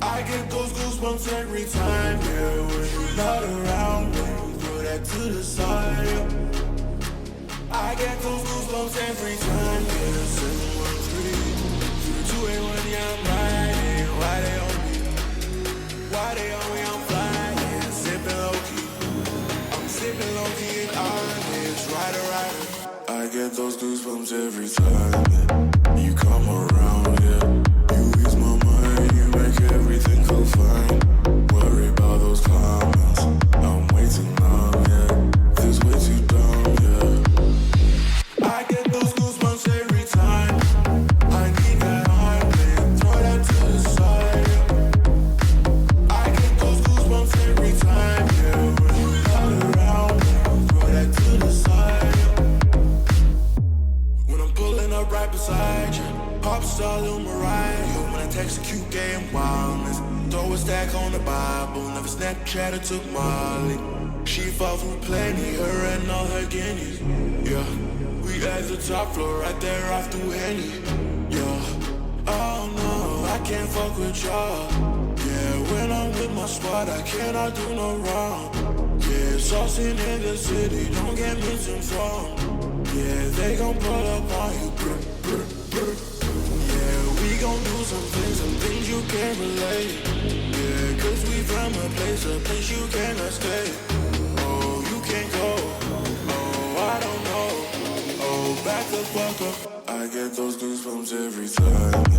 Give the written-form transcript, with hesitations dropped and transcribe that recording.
I get those goosebumps every time, yeah. When you're not around, when you throw that to the side, yeah. I get those goosebumps every time, yeah. 713 281, yeah, I'm riding. Why they on me? Why they on me? I'm flying, sipping low key. I'm sipping low key and honest, rider, rider. I get those goosebumps every time, yeah. You come around, yeah. You ease my mind, you make everything feel fine. Worry about those comments, I'm way too numb, yeah. This way too dumb, yeah. I get those goosebumps every time. I need that hard, man, throw that to the side, yeah. I get those goosebumps every time, yeah. When you're not around, man, throw that to the side, yeah. When I'm pulling up right beside you, pop star Lil Mariah. Yo, when I text a cute game wildness, throw a stack on the Bible. Never Snapchat or took Molly. She fought through plenty, her and all her guineas. Yeah, we at the top floor, right there off through Henny. Yeah, oh no, I can't fuck with y'all. Yeah, when I'm with my squad, I cannot do no wrong. Yeah, saucing in the city, don't get misinformed. Yeah, they gon' pull up on you, brr, brr, brr. Yeah, we gon' do some things you can't relate. Yeah, cause we from a place you cannot stay. Oh, you can't go. Oh, I don't know. Oh, back the fuck up. I get those goosebumps every time.